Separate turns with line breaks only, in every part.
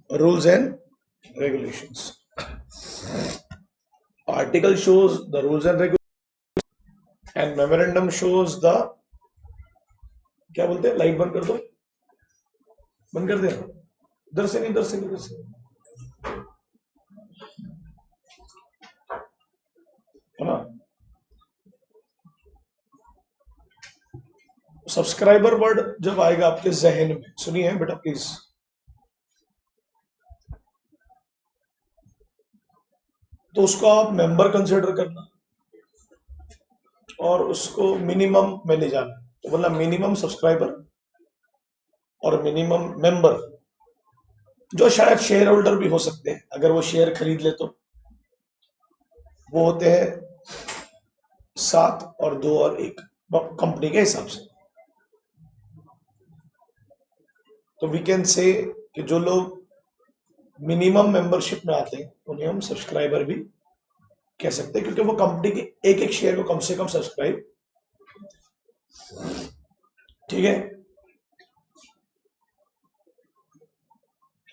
rules and regulations. Article shows the rules and regulations and memorandum shows the, क्या बोलते हैं, light बंद कर दो, बंद कर देना, इधर से नहीं, इधर से नहीं, इधर से, है ना। सब्सक्राइबर वर्ड जब आएगा आपके जहन में, सुनिए बेटा प्लीज, तो उसको आप मेंबर कंसिडर करना और उसको मिनिमम में ले जाना। तो बोला मिनिमम सब्सक्राइबर और मिनिमम मेंबर, जो शायद शेयर होल्डर भी हो सकते हैं अगर वो शेयर खरीद ले, तो वो होते हैं 7 और 2 और 1 कंपनी के हिसाब से। तो वी कैन से कि जो लोग मिनिमम मेंबरशिप में आते हैं उन्हें हम सब्सक्राइबर भी कह सकते हैं, क्योंकि वो कंपनी के एक एक शेयर को कम से कम सब्सक्राइब, ठीक है।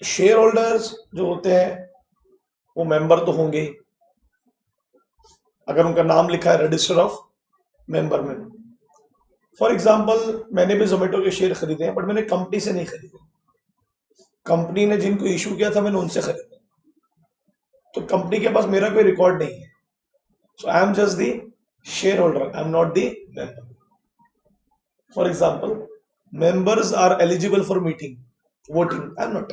शेयर होल्डर्स जो होते हैं वो मेंबर तो होंगे ही, अगर उनका नाम लिखा है रजिस्टर ऑफ मेंबर में। फॉर एग्जांपल मैंने भी जोमेटो के शेयर खरीदे हैं, बट मैंने कंपनी से नहीं खरीदे, कंपनी ने जिनको इशू किया था मैंने उनसे खरीदा, तो कंपनी के पास मेरा कोई रिकॉर्ड नहीं है। So I am just the shareholder, I am not the member. For example members are eligible for meeting voting, I am not,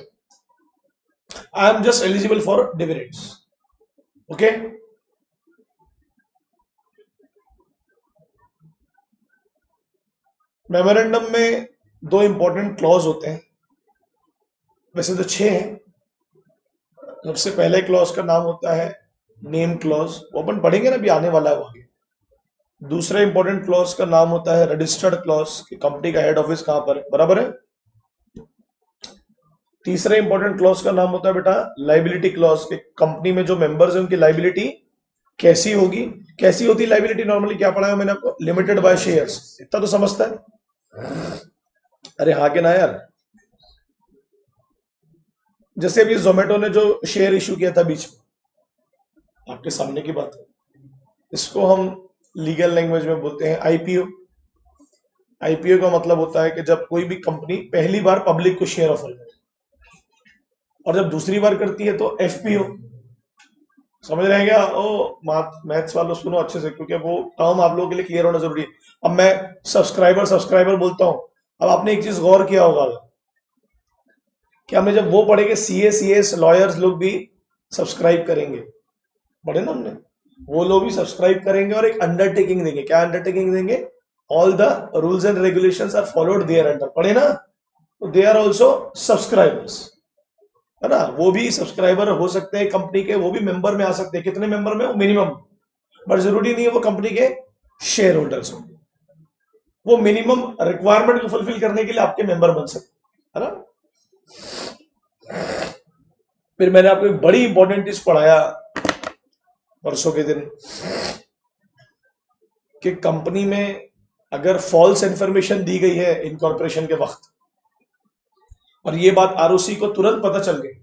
I am just eligible for dividends, okay। Memorandum में 2 important clause होते हैं, वैसे तो 6 हैं। सबसे पहले clause का नाम होता है नेम क्लॉज, वो अपन पढ़ेंगे ना, अभी आने वाला है वो आगे। दूसरा इंपॉर्टेंट क्लॉज का नाम होता है रजिस्टर्ड क्लॉज, कि कंपनी का हेड ऑफिस कहां पर है, बराबर है। तीसरा इंपॉर्टेंट क्लॉज का नाम होता है बेटा लाइबिलिटी क्लॉज, कि कंपनी में जो मेंबर्स हैं उनकी लाइबिलिटी कैसी होगी। कैसी होती लाइबिलिटी, नॉर्मली क्या पढ़ा है मैंने आपको, लिमिटेड बाय शेयर्स, इतना तो समझता है। अरे हाँ के ना यार, जैसे अभी जोमेटो ने जो शेयर इशू किया था बीच में, आपके सामने की बात है, इसको हम लीगल लैंग्वेज में बोलते हैं आईपीओ। आईपीओ का मतलब होता है कि जब कोई भी कंपनी पहली बार पब्लिक को शेयर ऑफर करे, और जब दूसरी बार करती है तो एफपीओ। समझ रहे हैं क्या? ओ मैथ्स वालों सुनो अच्छे से, क्योंकि वो टर्म आप लोगों के लिए क्लियर होना जरूरी है। अब मैं सब्सक्राइबर सब्सक्राइबर बोलता हूं, अब आपने एक चीज गौर किया होगा कि हमने जब वो पढ़े कि सीए सीएस लॉयर्स लोग भी सब्सक्राइब करेंगे, पढ़े ना हमने, वो लोग भी सब्सक्राइब करेंगे और एक अंडरटेकिंग देंगे। क्या अंडरटेकिंग देंगे? All the rules and regulations are followed there under, पढ़े ना। तो दे आर ऑल्सो सब्सक्राइबर्स, है ना। वो भी सब्सक्राइबर हो सकते हैं कंपनी के, वो भी मेंबर में आ सकते हैं। कितने मेंबर में? मिनिमम, बट जरूरी नहीं है वो कंपनी के शेयर होल्डर्स होंगे। वो मिनिमम रिक्वायरमेंट को फुलफिल करने के लिए आपके मेंबर बन सकते, है ना। फिर मैंने आपको एक बड़ी इंपॉर्टेंट चीज पढ़ाया परसों के दिन, कि कंपनी में अगर फॉल्स इंफॉर्मेशन दी गई है इनकॉर्पोरेशन के वक्त, और ये बात आरओसी को तुरंत पता चल गई,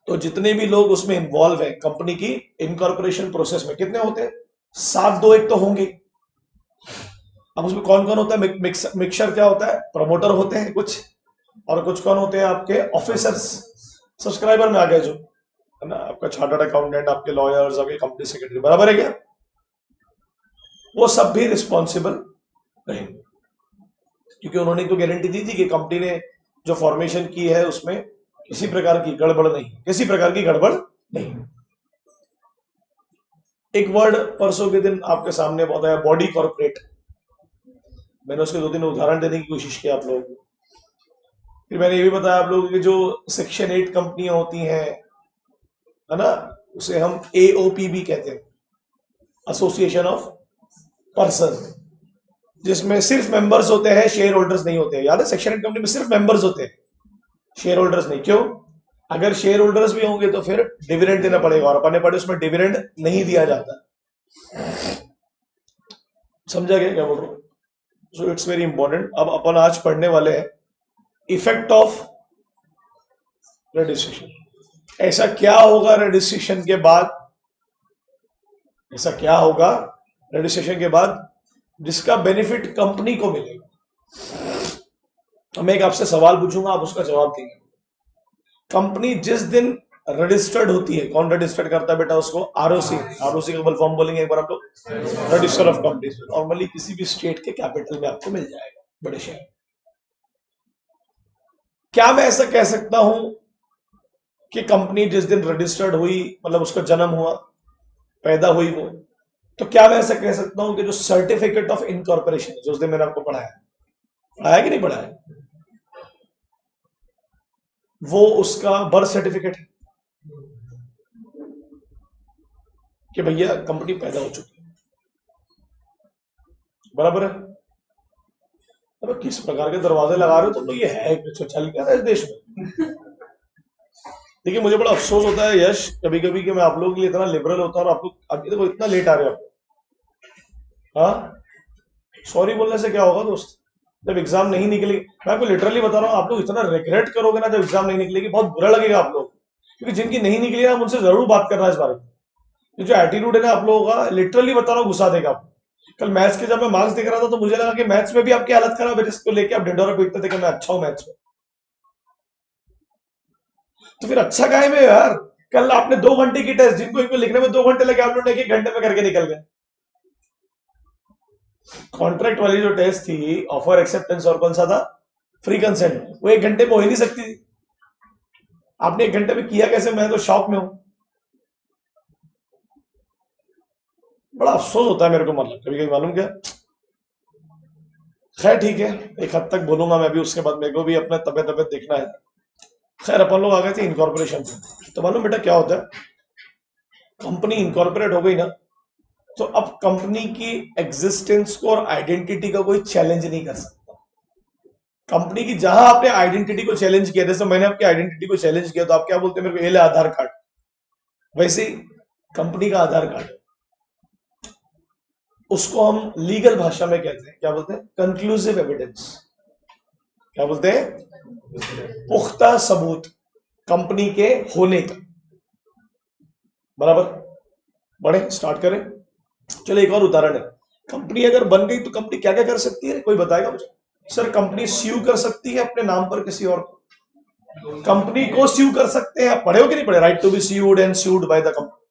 तो जितने भी लोग उसमें इन्वॉल्व है कंपनी की इनकॉर्पोरेशन प्रोसेस में, कितने होते हैं? 7, 2, 1 तो होंगे। अब उसमें कौन कौन होता है? मिक्सचर क्या होता है? प्रमोटर होते हैं कुछ, और कुछ कौन होते हैं? आपके ऑफिसर्स। सब्सक्राइबर में आ गए जो, है ना, आपका चार्टर्ड अकाउंटेंट, आपके लॉयर्स, आपके कंपनी सेक्रेटरी, बराबर है क्या? वो सब भी रिस्पॉन्सिबल रहेंगे, क्योंकि उन्होंने तो गारंटी दी थी कि कंपनी ने जो फॉर्मेशन की है उसमें किसी प्रकार की गड़बड़ नहीं, किसी प्रकार की गड़बड़ नहीं। एक वर्ड परसों के दिन आपके सामने बहुत आया, बॉडी कॉर्पोरेट। मैंने उसके 2-3 उदाहरण देने की कोशिश की आप लोगों को। फिर मैंने ये भी बताया आप लोगों की जो सेक्शन 8 कंपनियां होती हैं, है ना, उसे हम एओपी भी कहते हैं, एसोसिएशन ऑफ पर्सन, जिसमें सिर्फ मेंबर्स होते हैं, शेयर होल्डर्स नहीं होते हैं। याद है, सेक्शन 8 कंपनी में सिर्फ मेंबर्स होते हैं, शेयर होल्डर्स नहीं। क्यों? अगर शेयर होल्डर्स भी होंगे तो फिर डिविडेंड देना पड़ेगा, और अपने पढ़े उसमें डिविडेंड नहीं दिया जाता। समझा गया क्या बोल रहा हूं? So it's very important. अब अपन आज पढ़ने वाले हैं इफेक्ट ऑफ रजिस्ट्रेशन। ऐसा क्या होगा रजिस्ट्रेशन के बाद, ऐसा क्या होगा रजिस्ट्रेशन के बाद जिसका बेनिफिट कंपनी को मिलेगा? मैं एक आपसे सवाल पूछूंगा, आप उसका जवाब देंगे। कंपनी जिस दिन रजिस्टर्ड होती है, कौन रजिस्टर्ड करता है बेटा उसको? आरओसी। आरओसी का फुल फॉर्म बोलेंगे एक बार आप लोग? Register of companies. नॉर्मली किसी भी स्टेट के कैपिटल में आपको मिल जाएगा, बड़े शहर। क्या मैं ऐसा कह सकता हूं कि कंपनी जिस दिन रजिस्टर्ड हुई, मतलब उसका जन्म हुआ, पैदा हुई वो, तो क्या मैं ऐसा कह सकता हूं कि जो सर्टिफिकेट ऑफ इनकॉर्पोरेशन जो उस दिन मैंने आपको पढ़ाया कि नहीं पढ़ाया, वो उसका बर्थ सर्टिफिकेट है कि भैया कंपनी पैदा हो चुकी है, बराबर है? अब किस प्रकार के दरवाजे लगा रहे हो तुम लोग? ये है चल क्या है इस देश में? देखिए मुझे बड़ा अफसोस होता है यश कभी कभी कि मैं आप लोगों के लिए इतना लिबरल होता हूं और आप लोग अभी देखो इतना लेट आ रहे हो। हाँ, सॉरी बोलने से क्या होगा दोस्त? जब एग्जाम नहीं निकलेगी, मैं आपको लिटरली बता रहा हूँ, आप लोग इतना रिग्रेट करोगे ना जब एग्जाम नहीं निकलेगी, बहुत बुरा लगेगा आप लोग। क्योंकि जिनकी नहीं निकली ना, उनसे जरूर बात करना इस बारे में। ये जो एटीट्यूड है ना आप लोगों का, लिटरली बता रहा हूँ, घुसा देगा आपको। कल मैथ्स के जब मैं मार्क्स देख रहा था तो मुझे लगा कि मैथ्स में भी आपकी हालत खराब है, जिसको लेके आप ढिंडोरा पीटते थे कि मैं अच्छा हूं मैथ्स में। तो फिर अच्छा काहे में यार? कल आपने 2 घंटे की टेस्ट, जिनको इनको लिखने में 2 घंटे लगे, आप लोग 1 घंटे में करके निकल गए। कॉन्ट्रैक्ट वाली जो टेस्ट थी, ऑफर एक्सेप्टेंस और कौन सा था, फ्री कंसेंट, वो 1 घंटे में हो ही नहीं सकती थी। आपने 1 घंटे में किया कैसे? मैं तो शॉक में हूं। बड़ा अफसोस होता है मेरे को, मतलब कभी कभी, मालूम क्या। खैर ठीक है, एक हद तक बोलूंगा मैं भी, उसके बाद मेरे को भी अपना तबियत देखना है। खैर अपन लोग आ गए थे इनकॉर्पोरेशन से। तो मालूम बेटा क्या होता है, कंपनी इनकॉर्पोरेट हो गई ना, तो अब कंपनी की एग्जिस्टेंस को और आइडेंटिटी का कोई चैलेंज नहीं कर सकता। कंपनी की जहां आपने आइडेंटिटी को चैलेंज किया, जैसे मैंने आपकी आइडेंटिटी को चैलेंज किया, तो आप क्या बोलते हैं मेरे को? ये ले आधार कार्ड। वैसे ही कंपनी का आधार कार्ड, उसको हम लीगल भाषा में कहते हैं, क्या बोलते हैं? Conclusive evidence. क्या बोलते हैं? पुख्ता सबूत कंपनी के होने का, बराबर? बढ़े, स्टार्ट करें। चलो एक और उदाहरण है। कंपनी अगर बन गई तो कंपनी क्या क्या कर सकती है, कोई बताएगा मुझे? सर कंपनी स्यू कर सकती है अपने नाम पर किसी और को। कंपनी को स्यू कर सकते हैं, पढ़े हो कि नहीं पढ़े? Right to be sued and sued by the company.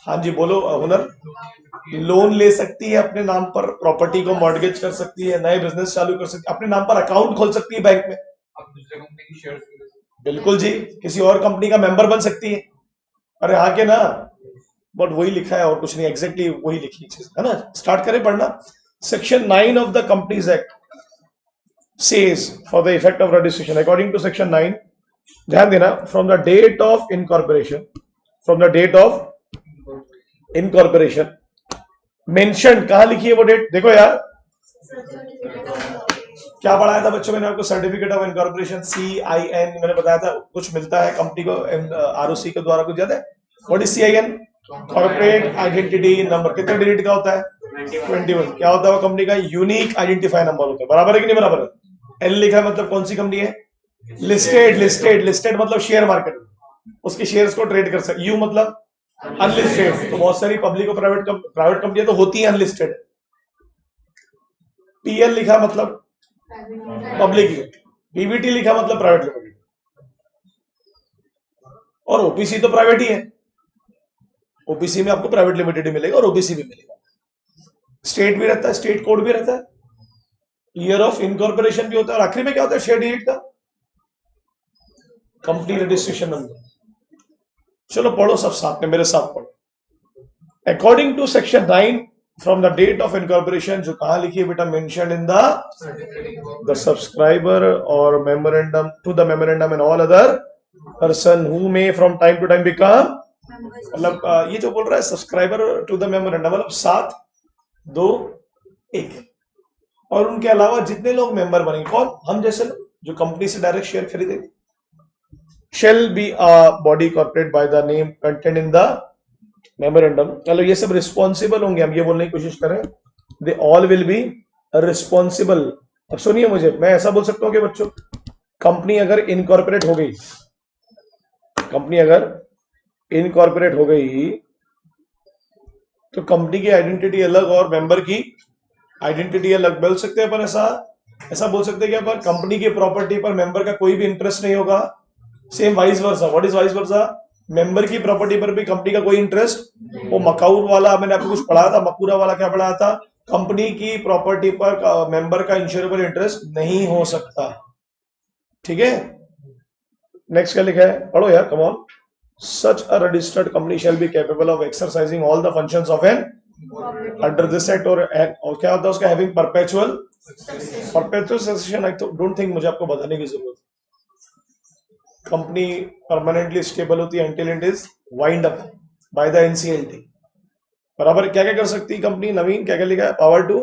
हाँ जी बोलो हुनर। लोन ले सकती है अपने नाम पर, प्रॉपर्टी को मॉर्गेज कर सकती है, नए बिजनेस चालू कर सकती है, अपने नाम पर अकाउंट खोल सकती है बैंक में। बिल्कुल जी, किसी और कंपनी का मेंबर बन सकती है। अरे हाँ के ना, बट वही लिखा है और कुछ नहीं, एग्जैक्टली वही लिखी चीज है ना। स्टार्ट करें पढ़ना। Section 9 of the companies act says for the effect of registration according to section 9, ध्यान देना, from the date of incorporation, from the date of incorporation mentioned, कहां लिखी है वो डेट? देखो यार, क्या पढ़ाया था बच्चों मैंने आपको? सर्टिफिकेट ऑफ इनकॉर्पोरेशन, CIN मैंने बताया था, कुछ मिलता है कंपनी को ROC के द्वारा, कुछ याद है? What is CIN? Corporate identity number. कितने डिजिट का होता है? 21। क्या होता है वो? कंपनी का यूनिक आइडेंटिफाई नंबर होता है, बराबर है कि नहीं बराबर है? L लिखा है मतलब कौन सी कंपनी है? लिस्टेड। लिस्टेड मतलब शेयर मार्केट, उसके शेयर्स को ट्रेड कर सकते। U मतलब अनलिस्टेड, तो बहुत सारी पब्लिक और प्राइवेट कंपनियां तो होती हैं अनलिस्टेड। PL लिखा मतलब पब्लिक, PBT लिखा मतलब प्राइवेट लिमिटेड, और OPC तो प्राइवेट ही है। OPC में आपको प्राइवेट लिमिटेड ही मिलेगा और OBC भी मिलेगा। स्टेट भी रहता है, स्टेट कोड भी रहता है, ईयर ऑफ इनकॉर्पोरेशन भी होता है, और आखिरी में क्या होता है? शेयर डिजिट का कंपनी रजिस्ट्रेशन नंबर। चलो पढ़ो सब साथ में, मेरे साथ पढ़ो। According to section 9 from the date of incorporation, जो कहां लिखी है बेटा? मेंशन इन द सब्सक्राइबर और memorandum to the memorandum and all other person who may from time to time become, मतलब ये जो बोल रहा है सब्सक्राइबर टू द मेमोरेंडम, मतलब 7, 2, 1, और उनके अलावा जितने लोग मेंबर बनेंगे, कौन? हम जैसे लोग जो कंपनी से डायरेक्ट शेयर खरीदेंगे। Shall be a body corporate by the name content in the memorandum. चलो ये सब रिस्पॉन्सिबल होंगे, हम ये बोलने की कोशिश करें, they all will be responsible. अब सुनिए मुझे, मैं ऐसा बोल सकता हूं कि बच्चों, कंपनी अगर इनकॉर्पोरेट हो गई कंपनी अगर इनकॉर्पोरेट हो गई तो कंपनी की आइडेंटिटी अलग और मेंबर की आइडेंटिटी अलग। बोल सकते हैं अपन ऐसा बोल सकते हैं कि अपन कंपनी की प्रॉपर्टी पर मेंबर का कोई भी इंटरेस्ट नहीं होगा। Same vice versa. What is vice versa? Member की प्रॉपर्टी पर भी कंपनी का कोई इंटरेस्ट। वो मकाउर वाला मैंने आपको कुछ पढ़ा था, मकूरा वाला क्या पढ़ा था? कंपनी की प्रॉपर्टी पर मेंबर का इंश्योरेबल इंटरेस्ट नहीं हो सकता। ठीक है, नेक्स्ट क्या लिखा है, पढ़ो यार, come on. Such a registered company shall be capable of exercising all the functions of an under this act और क्या होता है उसका having perpetual succession। I don't think मुझे आपको बताने की जरूरत। कंपनी परमानेंटली स्टेबल होती है until it is wind up by the NCLT। बराबर क्या क्या कर सकती है कंपनी? नवीन क्या क्या लिखा है? पावर टू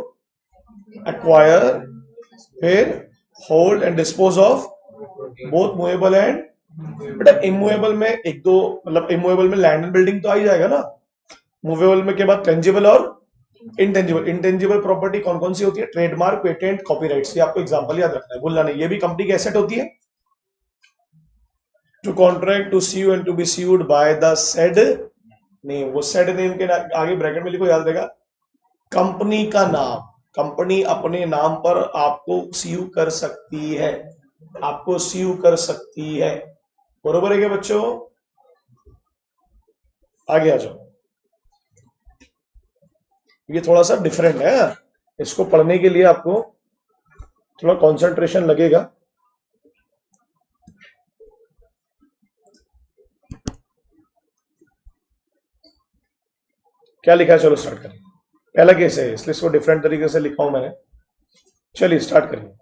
एक्वायर, फिर hold and dispose of both movable and. बेटा इमूवेबल में एक दो, मतलब इमूवेबल में लैंड एंड बिल्डिंग तो आ ही जाएगा ना। मूवेबल में के बाद टेंजिबल और इंटेंजिबल। इंटेंजिबल प्रॉपर्टी कौन कौन सी होती है? Trademark, patent, copyrights. ये आपको एग्जांपल याद रखना है, भूलना नहीं। ये भी कंपनी की एसेट होती है। To contract, to sue and to be sued by the said name. वो सेड नेम के आगे ब्रैकेट में लिखो, याद रहेगा। कंपनी का नाम, कंपनी अपने नाम पर आपको सीयू कर सकती है, आपको सीयू कर सकती है। बरोबर है क्या बच्चों? आगे आ जाओ। ये थोड़ा सा डिफरेंट है, इसको पढ़ने के लिए आपको थोड़ा कंसंट्रेशन लगेगा। क्या लिखा है, चलो स्टार्ट करें। पहला केस है इसलिए इसको डिफरेंट तरीके से लिखा हूं मैंने। चलिए स्टार्ट करिए।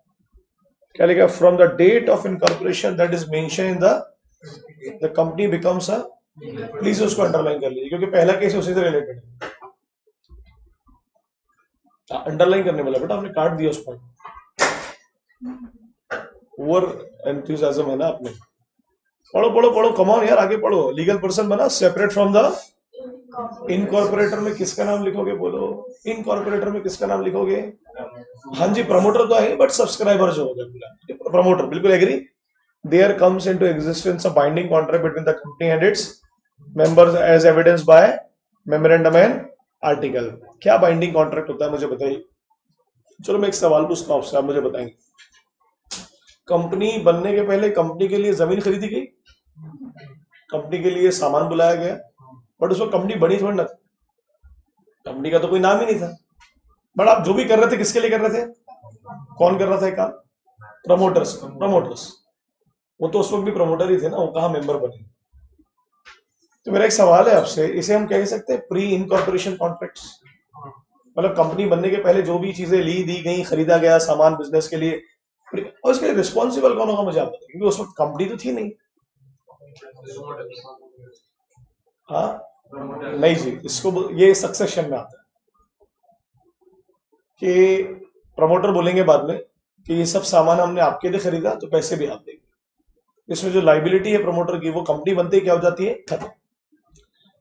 क्या लिखा? From the date of incorporation that is mention in the company becomes a. Please उसको अंडरलाइन कर लीजिए क्योंकि पहला केस उसी से रिलेटेड है। अंडरलाइन करने वाला बेटा, आपने काट दिया उसको। ओवर एंथुसियाज्म है ना आपने। पढ़ो पढ़ो पढ़ो, कमॉन यार, आगे पढ़ो। लीगल पर्सन बना सेपरेट फ्रॉम द इनकॉर्पोरेटर में किसका नाम लिखोगे? बोलो, इनकॉर्पोरेटर में किसका नाम लिखोगे? हाँ जी, प्रमोटर तो है बट सब्सक्राइबर जो हो गए प्रमोटर, बिल्कुल agree. There comes into existence a binding contract between the company and its members as evidence by memorandum and article. क्या बाइंडिंग कॉन्ट्रैक्ट होता है मुझे बताइए। चलो मैं एक सवाल पूछता हूं आपसे, आप मुझे बताएंगे। कंपनी बनने के पहले कंपनी के लिए जमीन खरीदी गई, कंपनी के लिए सामान बुलाया गया, बट उसको कंपनी बनी थोड़ी ना, कंपनी का तो कोई नाम ही नहीं था। बट आप जो भी कर रहे थे किसके लिए कर रहे थे? कौन कर रहा था काम? प्रमोटर्स। प्रमोटर्स वो तो उस वक्त भी प्रमोटर ही थे ना, वो कहाँ मेंबर बने। तो मेरा एक सवाल है आपसे, इसे हम कह सकते हैं प्री इनकॉर्पोरेशन कॉन्ट्रैक्ट्स। मतलब कंपनी बनने के पहले जो भी चीजें ली दी गई, खरीदा गया सामान बिजनेस के लिए, और इसके लिए रिस्पॉन्सिबल कौन होगा मुझे आप बताइए, क्योंकि उस वक्त कंपनी तो थी नहीं। हाँ नहीं जी, इसको ये सक्सेशन में आता है कि प्रमोटर बोलेंगे बाद में कि ये सब सामान हमने आपके लिए खरीदा तो पैसे भी आप देंगे। इसमें जो लाइबिलिटी है प्रमोटर की, वो कंपनी बनते ही क्या हो जाती है? खत्म।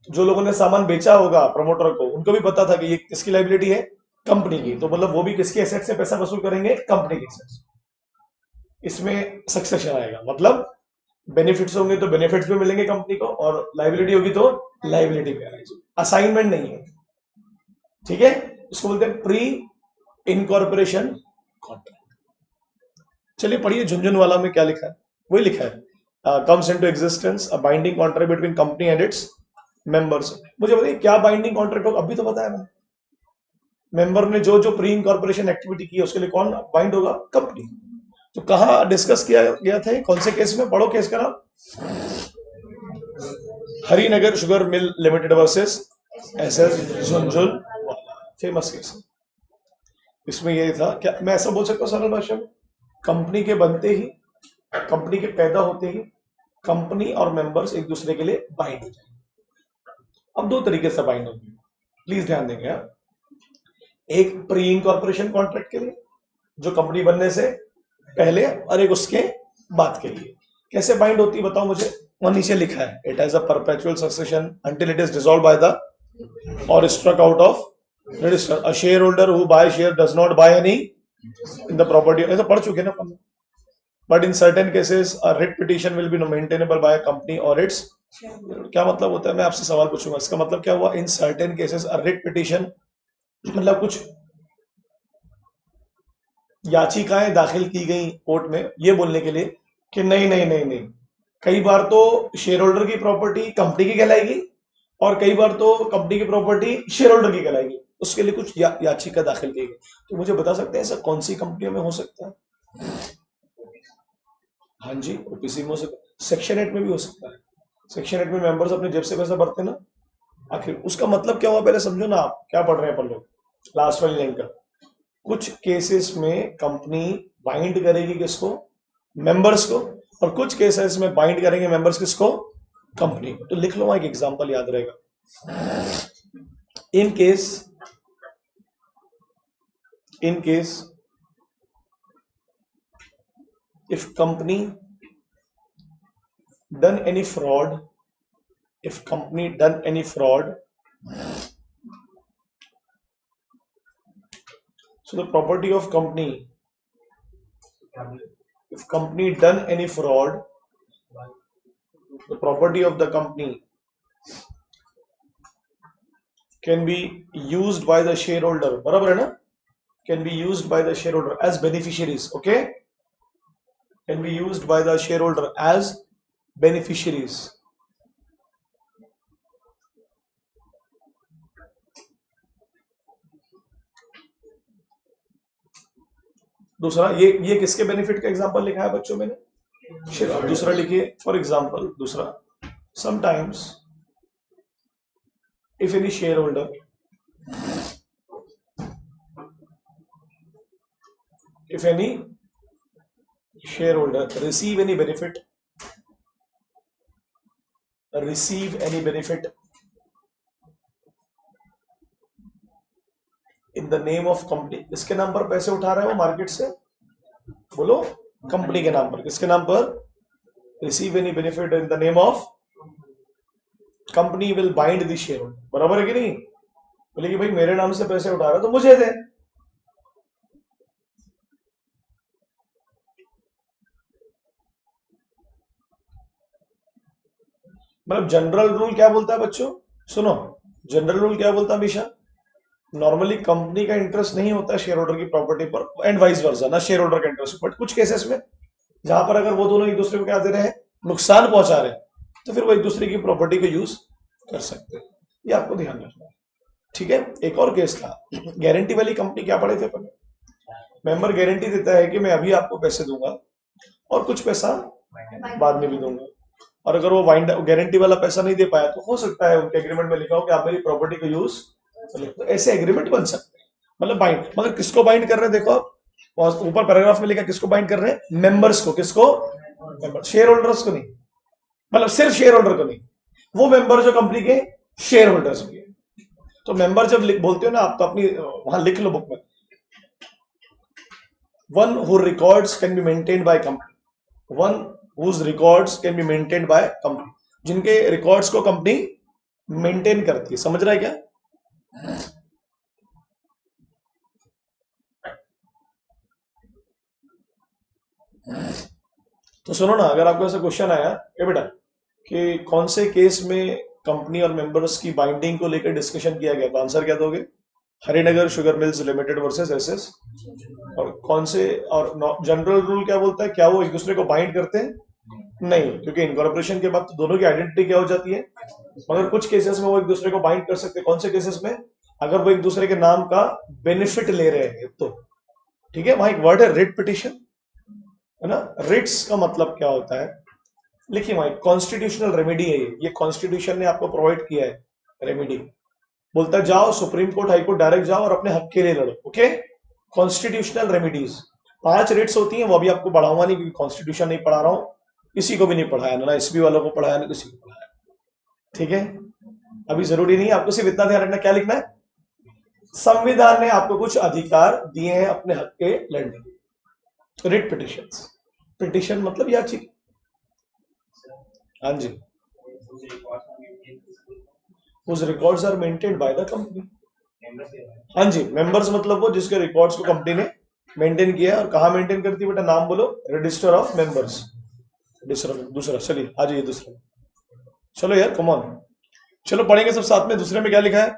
जो लोगों ने सामान बेचा होगा प्रमोटर को, उनको भी पता था कि ये किसकी लाइबिलिटी है? कंपनी की। तो मतलब वो भी किसकी एसेट से पैसा वसूल करेंगे? कंपनी की एसेट से। इसमें सक्सेशन आएगा, मतलब बेनिफिट्स होंगे तो बेनिफिट्स भी मिलेंगे कंपनी को, और लाइबिलिटी होगी तो लाइबिलिटी भी आएगी। असाइनमेंट नहीं है, ठीक है। इसको बोलते हैं प्री इनकॉर्पोरेशन कॉन्ट्रैक्ट। चलिए पढ़िए, झुंझुन वाला में क्या लिखा है, वही लिखा है। Comes into existence a binding contract between company and its members. मुझे बताइए क्या बाइंडिंग कॉन्ट्रैक्ट होगा? अभी तो बताया मैंने, मेंबर ने जो जो प्री इनकॉर्पोरेशन एक्टिविटी की है उसके लिए कौन बाइंड होगा? कंपनी। तो कहाँ डिस्कस किया गया था, कौन से केस में? पढ़ो केस का नाम, Harinagar sugar mill limited versus SS Jhunjhun, famous case. इसमें ये था, क्या मैं ऐसा बोल सकता हूँ सरल भाषा में, कंपनी के बनते ही, कंपनी के पैदा होते ही कंपनी और मेंबर्स एक दूसरे के लिए बाइंड हो जाएंगे। अब दो तरीके से बाइंड होंगे, प्लीज ध्यान देंगे आप। एक प्री इनकॉर्पोरेशन कॉन्ट्रैक्ट के लिए जो कंपनी बनने से पहले, और एक उसके बाद के लिए। कैसे बाइंड होती है बताओ मुझे। वहां नीचे लिखा है, it has a perpetual succession until it is dissolved by the or struck out of register. A shareholder who buy share does not buy any in the property. ऐसा पढ़ चुके ना, but in certain cases a writ petition will be maintainable by company or its. क्या मतलब होता है, मैं आपसे सवाल पूछूंगा, इसका मतलब क्या हुआ? इन certain cases a writ petition मतलब कुछ याचिकाएं दाखिल की गई कोर्ट में ये बोलने के लिए कि नहीं नहीं नहीं नहीं, कई बार तो शेयर होल्डर की प्रॉपर्टी कंपनी की कहलाएगी और कई बार तो कंपनी की प्रॉपर्टी शेयर होल्डर की कहलाएगी, उसके लिए कुछ याचिका दाखिल की गई। तो मुझे बता सकते हैं सर कौन सी कंपनियों में हो सकता है? हाँ जी, ओपीसी में हो सकता है, सेक्शन 8 में भी हो सकता है। सेक्शन 8 में मेंबर्स अपने जेब से पैसा भरते हैं ना। आखिर उसका मतलब क्या हुआ, पहले समझो ना, आप क्या पढ़ रहे हैं अपन लोग, लास्ट वाली लाइन का। कुछ केसेस में कंपनी बाइंड करेगी किसको? मेंबर्स को। और कुछ केसेस में बाइंड करेंगे मेंबर्स किसको? कंपनी को। तो लिख लो, एक एग्जांपल याद रहेगा। In case if company done any fraud, so the property of company, if company done any fraud, the property of the company can be used by the shareholder, बराबर है ना? Can be used by the shareholder as beneficiaries, okay? Can be used by the shareholder as beneficiaries. दूसरा, ये किसके benefit का example लिखा है बच्चों मैंने? दूसरा लिखिए, फॉर एग्जांपल दूसरा, sometimes if any shareholder receive any benefit in the name of company, किसके नाम पर पैसे उठा रहे हो मार्केट से? बोलो, कंपनी के नाम पर। किसके नाम पर? receive any benefit in the name of company will bind the shareholder, बराबर है कि नहीं? बोले कि भाई मेरे नाम से पैसे उठा रहे हो तो मुझे दे। मतलब जनरल रूल क्या बोलता है बच्चों? सुनो, जनरल रूल क्या बोलता है हमेशा? नॉर्मली कंपनी का इंटरेस्ट नहीं होता शेयर होल्डर की प्रॉपर्टी पर, एंड वाइस वर्सा, ना शेयर होल्डर का इंटरेस्ट। बट कुछ केसेस में जहां पर अगर वो दोनों एक दूसरे को क्या दे रहे हैं, नुकसान पहुंचा रहे हैं, तो फिर वो एक दूसरे की प्रॉपर्टी को यूज कर सकते हैं। ये आपको ध्यान रखना है, ठीक है? एक और केस था, गारंटी वाली कंपनी, क्या पढ़े थे अपन? मेंबर गारंटी देता है कि मैं अभी आपको पैसे दूंगा और कुछ पैसा बाद में भी दूंगा, और अगर वो गारंटी वाला पैसा नहीं दे पाया तो हो सकता है उनके एग्रीमेंट में लिखा हो कि आप मेरी प्रॉपर्टी को यूज, तो ऐसे एग्रीमेंट बन सकते हैं, मतलब बाइंड। मगर किसको बाइंड कर रहे हैं? देखो आप ऊपर पैराग्राफ में लिखा, किसको बाइंड कर रहे हैं? मेंबर्स को। किसको? शेयर होल्डर्स को नहीं, मतलब सिर्फ शेयर होल्डर को नहीं, वो मेंबर जो कंपनी के शेयर होल्डर्स होंगे। तो मेंबर जब बोलते हो ना आप, तो अपनी वहां लिख लो बुक में, one who records can be maintained by company, one whose records can be maintained by company, जिनके रिकॉर्ड्स को कंपनी मेंटेन करती है। समझ रहा है क्या? तो सुनो ना, अगर आपको ऐसा क्वेश्चन आया ये बेटा कि कौन से केस में कंपनी और मेंबर्स की बाइंडिंग को लेकर डिस्कशन किया गया, तो आंसर क्या दोगे? Harinagar sugar mills limited versus SS. और कौन से, और जनरल रूल क्या बोलता है? क्या वो एक दूसरे को बाइंड करते हैं? नहीं, क्योंकि इनकॉर्पोरेशन के बाद तो दोनों की आइडेंटिटी क्या हो जाती है। मगर कुछ केसेस में वो एक दूसरे को बाइंड कर सकते हैं। कौन से केसेस में? अगर वो एक दूसरे के नाम का बेनिफिट ले रहे हैं तो, ठीक है? वहां एक वर्ड है रिट पिटिशन, है ना? रिट्स का मतलब क्या होता है, लिखिए वहां, कॉन्स्टिट्यूशनल रेमेडी है ये कॉन्स्टिट्यूशन ने आपको प्रोवाइड किया है रेमेडी। बोलता है जाओ supreme court, high court direct जाओ और अपने हक के लिए लड़ो, ओके? कॉन्स्टिट्यूशनल रेमेडीज 5 रेट्स होती हैं, वो अभी आपको बढ़ाऊंगा नहीं क्योंकि कॉन्स्टिट्यूशन नहीं पढ़ा रहा हूं, किसी को भी नहीं पढ़ाया, ना एसबी वालों को पढ़ाया, ना किसी को पढ़ाया, ठीक है? अभी जरूरी नहीं है, आपको सिर्फ इतना ध्यान रखना, क्या लिखना है? संविधान ने आपको कुछ अधिकार दिए हैं अपने हक के लड़ने के। रिट पिटिशंस, पिटिशन मतलब याचिका। हाँ जी, whose records are maintained by the company। हाँ जी, मेंबर्स मतलब वो जिसके रिकॉर्ड्स को कंपनी ने मेंटेन किया है। और कहाँ मेंटेन करती है बेटा, नाम बोलो, रजिस्टर ऑफ मेंबर्स। दूसरा चलिए आ जाइए दूसरा। चलो यार कम ऑन, चलो पढ़ेंगे सब साथ में। दूसरे में क्या लिखा है,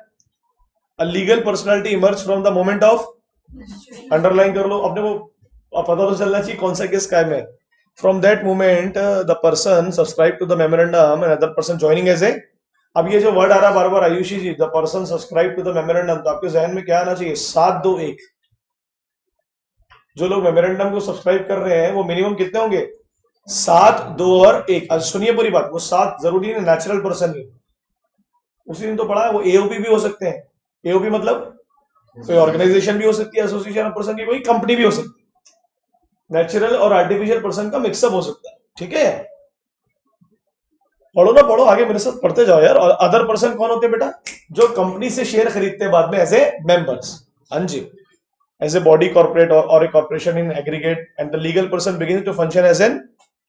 a legal personality emerge from the moment of, underline कर लो अपने को, पता तो चलना चाहिए कौन सा केस कायम है। From that moment the person subscribe to the memorandum and other person joining as a. अब ये जो वर्ड आ रहा है बार बार Aayushi ji, the person subscribe to the memorandum, तो आपके जहन में क्या आना चाहिए, 7-2-1। जो लोग मेमोरेंडम को सब्सक्राइब कर रहे हैं वो मिनिमम कितने होंगे, 7, 2 और 1। आज सुनिए पूरी बात, वो 7 जरूरी नहीं नेचुरल पर्सन ही, उसी दिन तो पढ़ा है, वो एओपी भी हो सकते हैं। एओपी मतलब कोई ऑर्गेनाइजेशन भी हो सकती है, एसोसिएशन ऑफ पर्सन की कोई कंपनी भी हो सकती है, नेचुरल और आर्टिफिशियल पर्सन का मिक्सअप हो सकता है। ठीक है, पढ़ो ना पढ़ो, आगे मेरे साथ पढ़ते जाओ यार। और अदर पर्सन कौन होते हैं बेटा, जो कंपनी से शेयर खरीदते हैं बाद में एज ए मेंबर्स। हाँ जी, as a body corporate or a corporation in aggregate, and the legal person beginning to function as an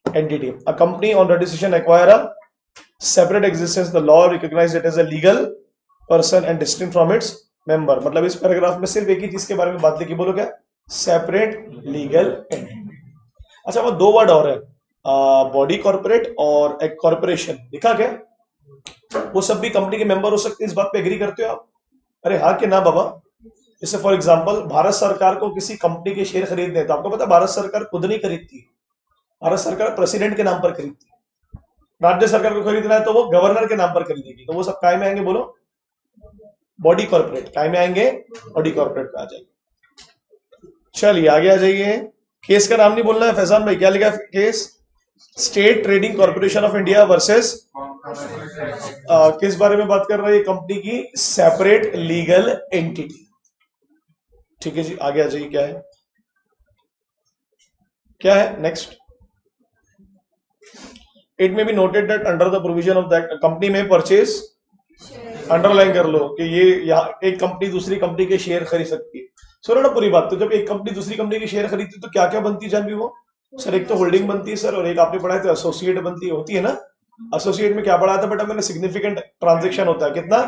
entity. A company on registration acquire a separate existence, the law recognise it as a legal person and distinct from its member. मतलब इस paragraph में सिर्फ एक ही चीज के बारे में बात लिखी, बोलो क्या, सेपरेट लीगल एंटिटी। अच्छा वो 2 वर्ड और है, बॉडी कॉर्पोरेट और एक कॉर्पोरेशन, लिखा क्या, वो सब भी कंपनी के मेंबर हो सकते हैं, इस बात पे एग्री करते हो आप? अरे हाँ कि ना बाबा। जैसे फॉर एग्जांपल भारत सरकार को किसी कंपनी के शेयर खरीदने हैं, तो आपको पता है भारत सरकार खुद नहीं खरीदती, भारत सरकार प्रेसिडेंट के नाम पर खरीदती है। राज्य सरकार को खरीदना है तो वो गवर्नर के नाम पर खरीदेगी, तो वो सब काय में आएंगे बोलो, बॉडी कॉर्पोरेट। काय में आएंगे, बॉडी कॉर्पोरेट में आ जाएंगे। चलिए आगे आ जाइए। केस का नाम नहीं बोलना है फैजान भाई, क्या लिखा है case, state trading corporation of India versus, किस बारे में बात कर रही है, कंपनी की सेपरेट लीगल एंटिटी। ठीक है जी, आगे आ जाइए, क्या है, क्या है नेक्स्ट। इट में be noted that under the provision of that company में परचेज, अंडरलाइन कर लो कि ये यहाँ एक कंपनी दूसरी कंपनी के शेयर खरीद सकती है। सुनो ना पूरी बात, तो जब एक कंपनी दूसरी कंपनी के शेयर खरीदती है तो क्या क्या बनती है जान भी वो, सर एक तो होल्डिंग बनती है सर, और एक आपने पढ़ा है तो एसोसिएट बनती है, होती है ना। एसोसिएट में क्या पढ़ा था बेटा मैंने, सिग्निफिकेंट ट्रांजेक्शन होता है, कितना,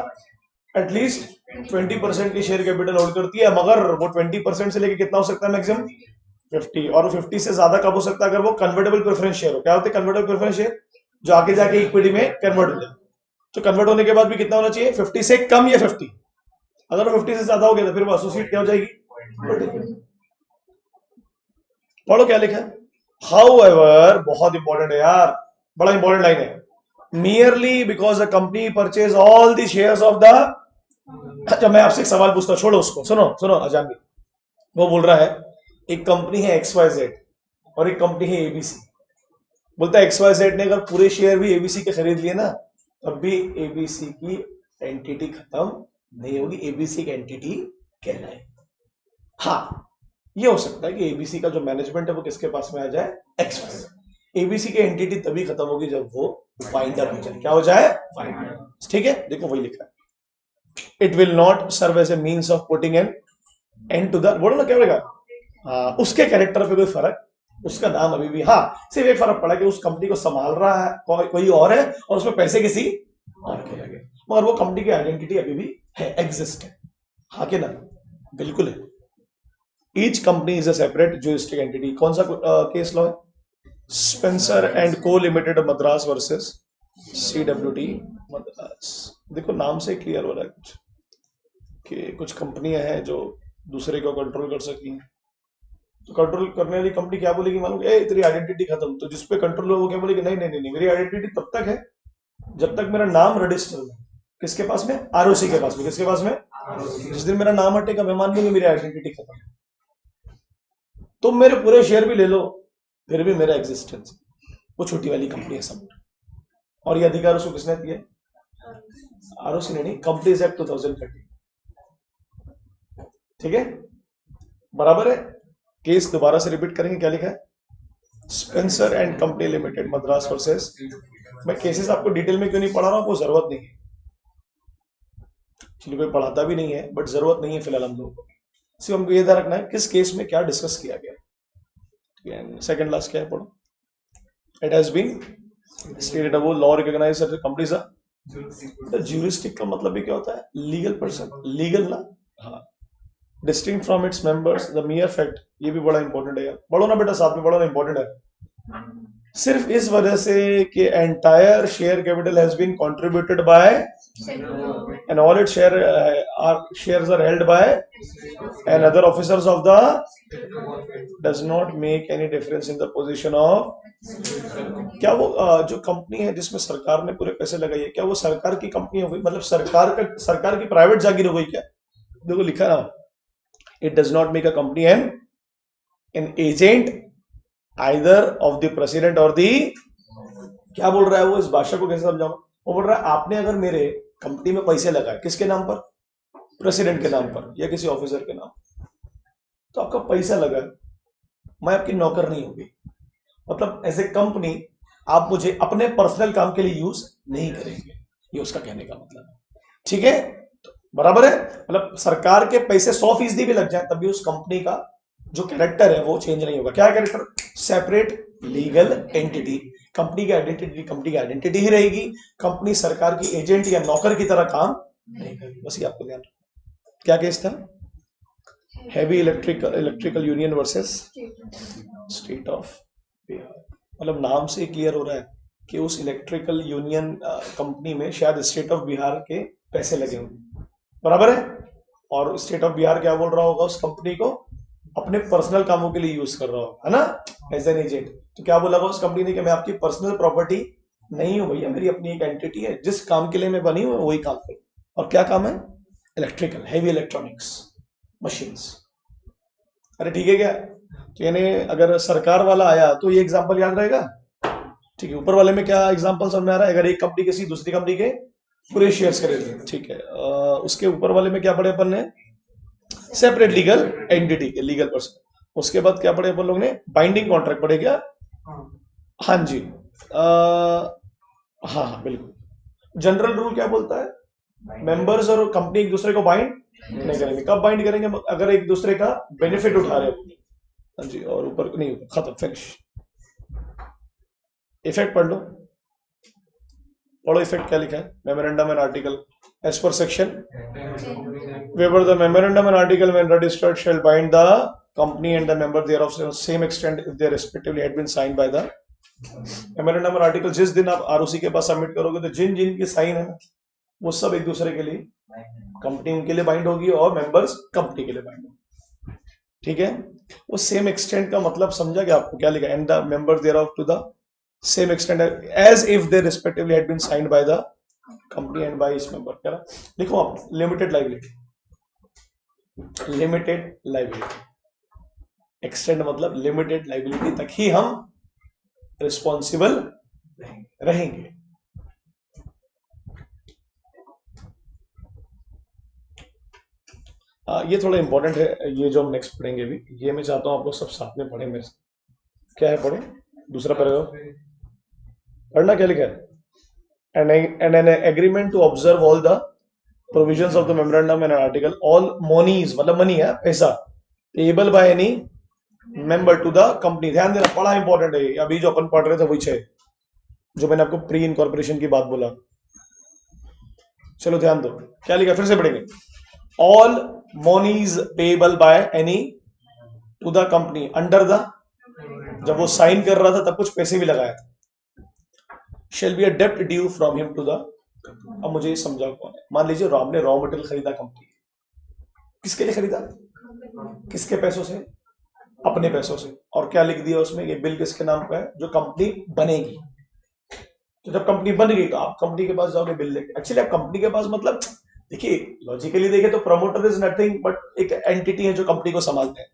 एटलीस्ट 20% की शेयर कैपिटल होल्ड करती है, मगर वो 20% से लेके कितना हो सकता है मैक्सिमम 50, और 50 से ज्यादा कब हो सकता है, अगर वो कन्वर्टेबल प्रेफरेंस शेयर हो। क्या होते हैं कन्वर्टेबल प्रेफरेंस शेयर, जो आगे जाके इक्विटी में कन्वर्ट हो जाए। तो कन्वर्ट होने के बाद भी कितना होना चाहिए, 50 से कम या 50, अगर 50 से ज्यादा हो गया तो फिर वो एसोसिएट क्या हो जाएगी, पढ़ो क्या लिखा है। हाउएवर, बहुत इंपॉर्टेंट है यार, बड़ा इंपॉर्टेंट लाइन है, merely because the company purchase all the shares of the. अच्छा मैं आपसे एक सवाल पूछता हूं, छोड़ो उसको, सुनो सुनो अजान भी, वो बोल रहा है एक कंपनी है XYZ और एक कंपनी है ABC, बोलता है XYZ ने अगर पूरे शेयर भी ABC के खरीद लिए ना, तब भी ABC की एंटिटी खत्म नहीं होगी, ABC की एंटिटी कहलाए। हाँ ये हो सकता है कि ABC का जो मैनेजमेंट है वो किसके पास में आ जाए, XYZ। ABC की एंटिटी तभी खत्म होगी जब वो वाइंड अप हो जाए, क्या हो जाए, ठीक है। देखो वही लिखा है, it will not serve as a means of putting an end to the, बोलो ना क्या बोलेगा, उसके कैरेक्टर पे कोई फर्क, उसका नाम अभी भी, हाँ सिर्फ एक फर्क पड़ा कि उस कंपनी को संभाल रहा है कोई और है और उसमें पैसे किसी और के लगे, मगर वो कंपनी की आइडेंटिटी अभी भी है, एग्जिस्ट है। हाँ के ना, बिल्कुल है। Each company is a separate juristic entity. कौन सा केस लॉ है, Spencer and co limited Madras versus CWT Madras. देखो नाम से क्लियर हो रहा है कुछ कि कुछ कंपनियां हैं जो दूसरे को कंट्रोल कर सकती हैं, तो कंट्रोल करने वाली कंपनी क्या बोलेगी मालूम, ए तेरी आइडेंटिटी खत्म, तो जिसपे कंट्रोल हो वो क्या बोलेगी, नहीं नहीं नहीं, मेरी आइडेंटिटी तब तक है जब तक मेरा नाम रजिस्टर है, किसके पास में, ROC के पास में, किसके पास में, जिस दिन मेरा नाम हटेगा मैं मान लूंगी मेरी आइडेंटिटी खत्म। तुम मेरे पूरे शेयर भी ले लो फिर भी मेरा एग्जिस्टेंस, वो छोटी वाली कंपनी है सब, और ये अधिकार उसको किसने दिया, ROC ने नहीं, कंपनीज एक्ट 2013। ठीक है बराबर है। केस दोबारा से रिपीट करेंगे, क्या लिखा है, Spencer and company limited Madras versus. मैं केसेस आपको डिटेल में क्यों नहीं पढ़ा रहा हूं, आपको जरूरत नहीं है, चलिए कोई पढ़ाता भी नहीं है बट जरूरत नहीं है फिलहाल हम लोगों को, सिर्फ हमको ये ध्यान रखना है किस केस में क्या डिस्कस किया गया। सेकंड लास्ट क्या है पढ़ो, इट हैज बीन स्टेटेड वो law recognise that companies are juristic, का मतलब भी क्या होता है, लीगल पर्सन, लीगल ना, हाँ distinct from its members the मियर fact, ये भी बड़ा इंपॉर्टेंट है यार, पढ़ो ना बेटा साथ में, पढ़ो ना, इंपॉर्टेंट है। सिर्फ इस वजह से कि entire share capital has been contributed by and all it shares are held by and other officers of the does not make any difference in the position of, क्या वो जो कंपनी है जिसमें सरकार ने पूरे पैसे लगाए हैं, क्या वो सरकार की कंपनी हो गई, मतलब सरकार की प्राइवेट जागीर हो गई क्या? देखो लिखा ना, it does not make a company an agent either of the president और दी, क्या बोल रहा है वो, इस भाषा को कैसे समझाऊं? वो बोल रहा है आपने अगर मेरे कंपनी में पैसे लगाए, किसके नाम पर? प्रेसिडेंट के नाम पर या किसी ऑफिसर के नाम, तो आपका पैसा लगा, मैं आपकी नौकर नहीं होगी, मतलब एज ए कंपनी आप मुझे अपने पर्सनल काम के लिए यूज नहीं करेंगे, ये उसका कहने का मतलब है। ठीक है, बराबर है, मतलब सरकार के पैसे 100% भी लग जाए तब भी उस कंपनी का जो कैरेक्टर है वो चेंज नहीं होगा। क्या character? Separate legal entity, company की आइडेंटिटी ही रहेगी, कंपनी सरकार की एजेंट या नौकर की तरह काम नहीं करेगी, बस ये आपको ध्यान रखना। क्या केस था? Heavy electrical union versus state of Bihar, मतलब नाम से क्लियर हो रहा है कि उस इलेक्ट्रिकल यूनियन कंपनी में शायद स्टेट ऑफ बिहार के पैसे लगे होंगे, बराबर है, और स्टेट ऑफ बिहार क्या बोल रहा होगा, उस कंपनी को अपने पर्सनल कामों के लिए यूज कर रहा होगा, है ना, एज एन एजेंट। तो क्या बोला उस कंपनी ने कि मैं आपकी पर्सनल प्रॉपर्टी नहीं हूं भैया, मेरी अपनी एक एंटिटी है, जिस काम के लिए मैं बनी हूं वही काम करूं, और क्या काम है? Electrical, heavy electronics machines. अरे ठीक है क्या, तो यानी अगर सरकार वाला आया तो ये एग्जांपल याद रहेगा, ठीक है। ऊपर वाले में क्या एग्जांपल समझ में आ रहा है? अगर एक कंपनी किसी दूसरी कंपनी के पूरे शेयर्स खरीदे, ठीक है, उसके ऊपर वाले में क्या पढ़े अपन ने? सेपरेट लीगल एंटिटी के लीगल पर्सन। उसके बाद क्या पढ़े अपन लोग ने? बाइंडिंग कॉन्ट्रैक्ट पढ़े क्या? हाँ जी, हाँ बिल्कुल। जनरल रूल क्या बोलता है? मेंबर्स और कंपनी एक दूसरे को बाइंड नहीं करेंगे। कब बाइंड करेंगे? अगर एक दूसरे का बेनिफिट उठा रहे हो। हाँ जी, और ऊपर नहीं, खत्म, फिनिश। इफेक्ट पढ़ लो, पढ़ो इफेक्ट क्या लिखा है? Memorandum and article as per section wherever the memorandum and article when registered shall bind the company and the member thereof to the same extent if they respectively had been signed by the memorandum and article। जिस दिन आप ROC के पास submit करोगे तो जिन जिन की sign है वो सब एक दूसरे के लिए, कंपनी उनके लिए बाइंड होगी और मेंबर्स कंपनी के लिए बाइंड होगी, ठीक है। वो सेम एक्सटेंट का मतलब समझा क्या आपको? क्या लिखा? And the member thereof to the same extent as if they respectively had been signed by the company and by इस मेंबर। क्या लिखो आप? Limited liability, limited liability extend मतलब लिमिटेड लाइबिलिटी तक ही हम रिस्पॉन्सिबल रहेंगे। ये थोड़ा इंपॉर्टेंट है, ये जो हम नेक्स्ट पढ़ेंगे भी, ये मैं चाहता हूं आप लोग सब साथ में पढ़े मेरे से। क्या है? पढ़ो दूसरा पैराग्राफ पढ़ना। क्या लिखा है? and an agreement to observe all the provisions of the memorandum and article, all monies मतलब मनी है, पैसा, payable by any member to the company। ध्यान देना, बड़ा इंपॉर्टेंट है। अभी जो अपन पढ़ रहे थे वही है जो मैंने आपको प्री इनकॉर्पोरेशन की बात बोला। चलो ध्यान दो, क्या लिखा? फिर से पढ़ेंगे। all monies payable by any to the company under the, जब वो साइन कर रहा था तब कुछ पैसे भी लगाया था, shall be a debt due from him to the। अब मुझे ये समझाओ कौन है? मान लीजिए राम ने रॉ मटेरियल खरीदा कंपनी, किसके लिए खरीदा? किसके पैसों से? अपने पैसों से। और क्या लिख दिया उसमें? ये बिल किसके नाम का है? जो कंपनी बनेगी। तो जब कंपनी बन गई तो आप कंपनी के पास जाओगे बिल लेके। एक्चुअली आप कंपनी के पास मतलब, देखिए लॉजिकली देखे तो प्रमोटर इज नथिंग बट एक एंटिटी है जो कंपनी को संभालते हैं।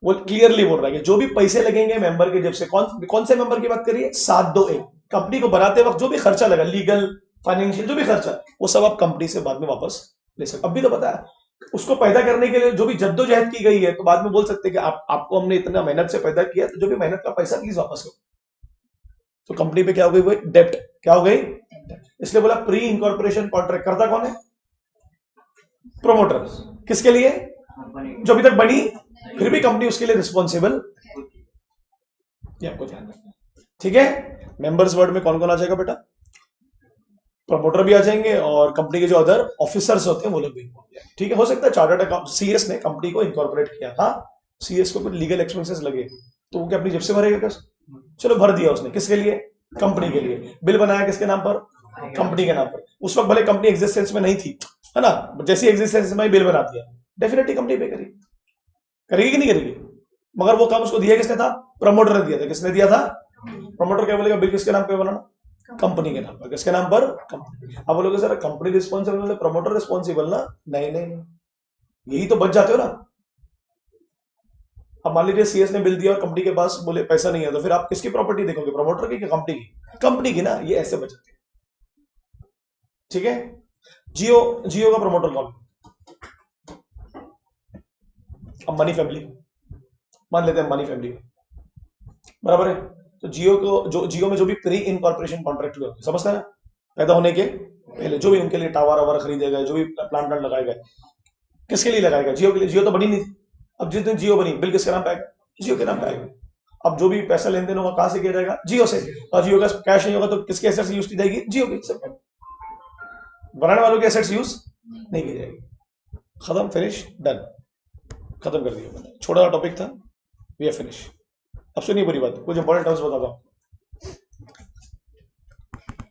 वो क्लियरली बोल रहा है कि जो भी पैसे लगेंगे मेंबर के जेब से, कौन से मेंबर की बात करिए? 721। कंपनी को बनाते वक्त जो भी खर्चा लगा, लीगल फाइनेंशियल जो भी खर्चा, वो सब आप कंपनी से बाद में वापस ले सकते। अब भी तो पता है, उसको पैदा करने के लिए जो भी जद्दोजहद की गई है, तो बाद में बोल सकते हैं कि आपको हमने इतना मेहनत से पैदा किया, तो जो भी मेहनत का पैसा प्लीज वापस करो। तो कंपनी पे क्या हो गई? वो डेप्ट। क्या हो गई? इसलिए बोला प्री इनकॉर्पोरेशन कॉन्ट्रैक्ट करता कौन है? प्रोमोटर। किसके लिए? जो अभी तक बनी फिर भी कंपनी उसके लिए रिस्पॉन्सिबल, ये आपको ध्यान रखना, ठीक है। मेंबर्स वर्ड में कौन कौन आ जाएगा बेटा? प्रमोटर भी आ जाएंगे और कंपनी के जो अदर ऑफिसर्स होते हैं वो लोग भी involve हो जाएंगे। ठीक है, हो सकता है चार्टर्ड अकाउंट सीएस ने कंपनी को इनकॉर्पोरेट किया, हाँ सीएस को कुछ लीगल एक्सपेंसेस लगे तो वो क्या अपनी जेब से भरेगा क्या? चलो भर दिया उसने, किसके लिए? कंपनी के लिए। बिल बनाया किसके नाम पर? कंपनी के नाम पर। उस वक्त भले कंपनी एग्जिस्टेंस में नहीं थी, है ना, जैसी एग्जिस्टेंस में बिल बना दिया, डेफिनेटली कंपनी पे करेगी, करेगी कि नहीं करेगी? मगर वो काम उसको दिया किसने था? प्रमोटर ने दिया था। किसने दिया था? प्रमोटर क्या बोलेगा, बिल किसके नाम पे बनाना? कंपनी के नाम पर। किसके नाम पर? कंपनी। अब बोलोगे sir company responsible, promoter responsible ना? नहीं नहीं नहीं, यही तो बच जाते हो ना। अब मान लीजिए सीएस ने बिल दिया और कंपनी के पास बोले पैसा नहीं है, तो फिर आप किसकी प्रॉपर्टी देखोगे, प्रमोटर की कि कंपनी की? कंपनी की ना। ये ऐसे बच जाते हैं। ठीक है, जियो, जियो का प्रमोटर कौन? अब मनी फैमिली मान लेते हैं, मनी फैमिली बराबर है। तो जियो को, जो जियो में जो भी प्री इनकॉर्पोरेशन कॉन्ट्रैक्ट हुए, समझते हैं, पैदा होने के पहले जो भी उनके लिए टावर वावर खरीदे गए, जो भी प्लांट लगाए गए, किसके लिए लगाए गए? जियो के लिए। जियो तो बनी नहीं थी। अब जिस दिन जियो बनी, बिल किसके नाम पे आएगा? जियो के नाम पे आएगा। अब जो भी पैसा लेन देन होगा कहां से किया जाएगा? जियो से। और जियो का कैश नहीं होगा तो किसके एसेट्स यूज की जाएगी? जियो की। बनाने वालों के एसेट्स यूज नहीं की जाएगी। खत्म, फिनिश, डन, खत्म कर दिया मैंने। छोटा सा टॉपिक था, वी आर फिनिश। अब सुनिए बुरी बात, कुछ इंपॉर्टेंट टर्म्स बताता हूं।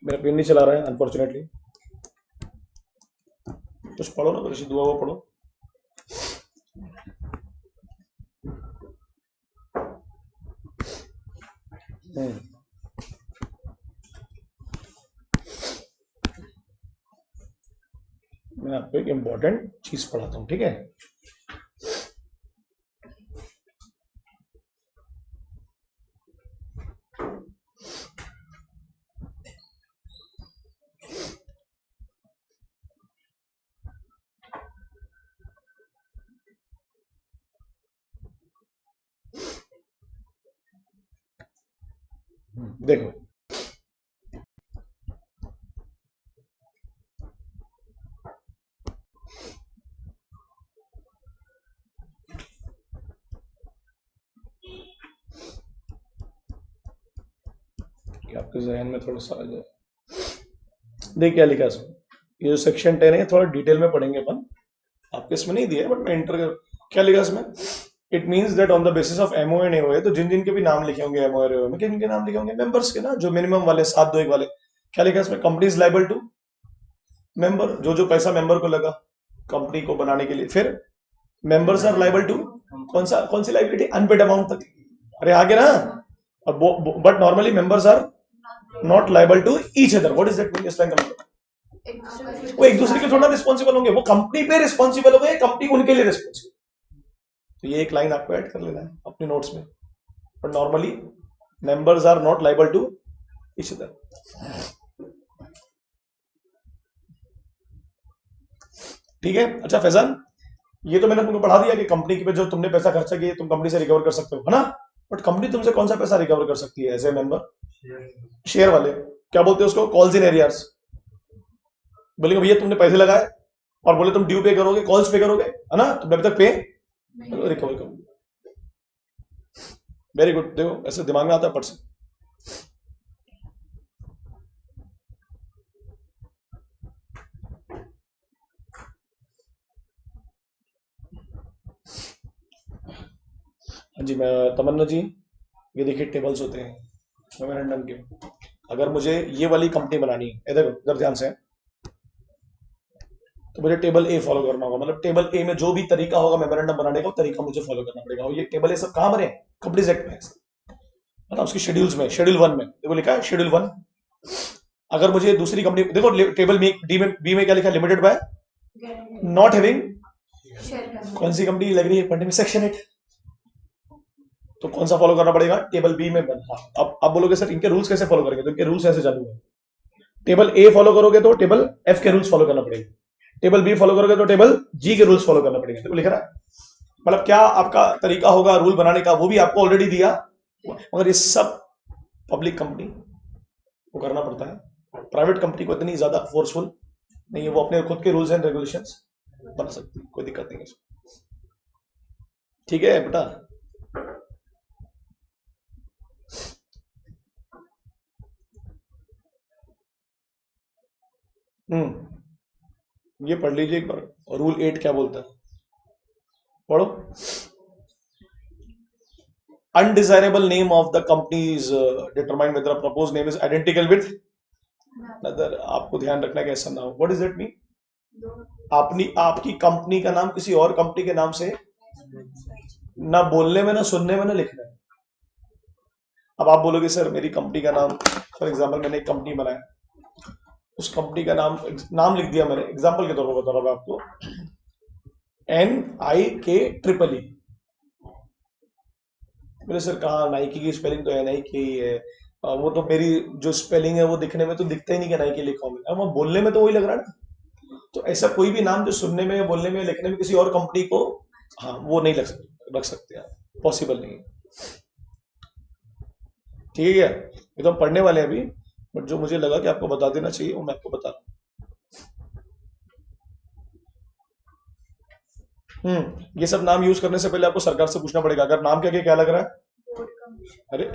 मेरा पेन नहीं चला रहा है अनफॉर्चुनेटली, कुछ पढ़ो ना, कुछ दुआ वो पढ़ो। मैं आपको एक इंपॉर्टेंट चीज पढ़ाता हूं, ठीक है? देखो, कि आपके जहन में थोड़ा सा आ जाए। देख क्या लिखा है इसमें, ये जो सेक्शन 10 है थोड़ा डिटेल में पढ़ेंगे अपन, आपके इसमें नहीं दिया है बट मैं इंटर, क्या लिखा इसमें? It means that on the basis of MO and AOA, तो जिन जिन के भी नाम लिखे होंगे एमओ और एओए में, किन के नाम लिखे होंगे? मेंबर्स के ना, जो मिनिमम वाले 721 वाले। क्या लिखा है इसमें? Company is liable to member, जो जो पैसा मेंबर को लगा कंपनी को बनाने के लिए। फिर मेंबर्स आर लायबल टू कौन सी लाइबिलिटी? अनपेड अमाउंट तक। अरे आगे ना, अब but normally members are not liable to each other. What is that mean? इस लाइन का मतलब वो एक दूसरे के थोड़ा रिस्पॉन्सिबल होंगे, वो कंपनी पे रिस्पॉन्सिबल होंगे, कंपनी उनके लिए रिस्पॉन्सिबल। तो ये एक लाइन आपको ऐड कर लेना है अपने नोट्स में। But normally members are not liable to each other. ठीक है, अच्छा फैजान, ये तो मैंने तुमको पढ़ा दिया कि कंपनी पे जो तुमने पैसा खर्चा किया तुम कंपनी से रिकवर कर सकते हो, है ना? बट कंपनी तुमसे कौन सा पैसा रिकवर कर सकती है एज ए मेंबर? शेयर वाले। क्या बोलते हैं उसको? Calls in arrears. बोलेंगे भैया तुमने पैसे लगाए और बोले तुम ड्यू पे करोगे, कॉल्स पे करोगे, है ना, तुमने अभी तक पे रिकवर करोगे। वेरी गुड, देखो ऐसे दिमाग में आता है पट से। हाँ जी, मैं तमन्ना जी, ये देखिए टेबल्स होते हैं मेमोरेंडम के। अगर मुझे ये वाली कंपनी बनानी है, इधर इधर ध्यान से, तो मुझे टेबल ए फॉलो करना होगा। मतलब टेबल ए में जो भी तरीका होगा मेमोरेंडम बनाने का, वो तरीका मुझे फॉलो करना पड़ेगा। और ये टेबल ए सब कहां बने? कंपनीज एक्ट में, है ना, उसकी शेड्यूल्स में। शेड्यूल 1 में देखो लिखा है शेड्यूल 1। अगर मुझे दूसरी कंपनी देखो, टेबल डी में, बी में क्या लिखा है? लिमिटेड बाय नॉट हैविंग, कौन सी कंपनी लग रही है पढ़ने में? सेक्शन 8। तो कौन सा फॉलो करना पड़ेगा? टेबल बी में बन। हाँ, अब बोलोगे सर इनके रूल्स कैसे फॉलो करेंगे? तो इनके रूल्स ऐसे चालू है, टेबल ए फॉलो करोगे तो टेबल एफ के रूल्स फॉलो करना पड़ेगा, टेबल बी फॉलो करोगे तो टेबल जी के रूल्स फॉलो करना पड़ेगा। तो लिख रहा है, मतलब क्या आपका तरीका होगा रूल बनाने का, वो भी आपको ऑलरेडी दिया, मगर ये सब पब्लिक कंपनी को करना पड़ता है। प्राइवेट कंपनी को इतनी ज्यादा फोर्सफुल नहीं है, वो अपने खुद के रूल्स एंड रेगुलेशंस बना सकती है, कोई दिक्कत नहीं है। ठीक है बेटा, ये पढ़ लीजिए एक बार, रूल 8 क्या बोलता है, पढ़ो। Undesirable name of the company is determined weather a proposed name is identical with other. आपको ध्यान रखना है कि ऐसा ना हो। What is that mean? आपकी कंपनी का नाम किसी और कंपनी के नाम से ना बोलने में, ना सुनने में, ना लिखने में। अब आप बोलोगे सर मेरी कंपनी का नाम, फॉर एग्जांपल मैंने एक कंपनी बनाया, उस कंपनी का नाम लिख दिया मैंने, एग्जांपल के तौर पर बता रहा हूं आपको, NIKEEE। मेरे सर कहा नाइकी की स्पेलिंग तो NIK ही है, वो तो मेरी जो स्पेलिंग है वो दिखने में तो दिखता ही नहीं कि नाइकी लिखा हूं, अब वो बोलने में तो वही लग रहा है ना। तो ऐसा कोई भी नाम जो सुनने में, बोलने में, लिखने में किसी और कंपनी को, हाँ वो नहीं रख सकते आप, पॉसिबल नहीं है। ठीक है क्या? ये तो हम पढ़ने वाले हैं अभी, बट जो मुझे लगा कि आपको बता देना चाहिए वो मैं आपको बता रहा हूँ। ये सब नाम यूज करने से पहले आपको सरकार से पूछना पड़ेगा, अगर नाम क्या लग रहा है? अरे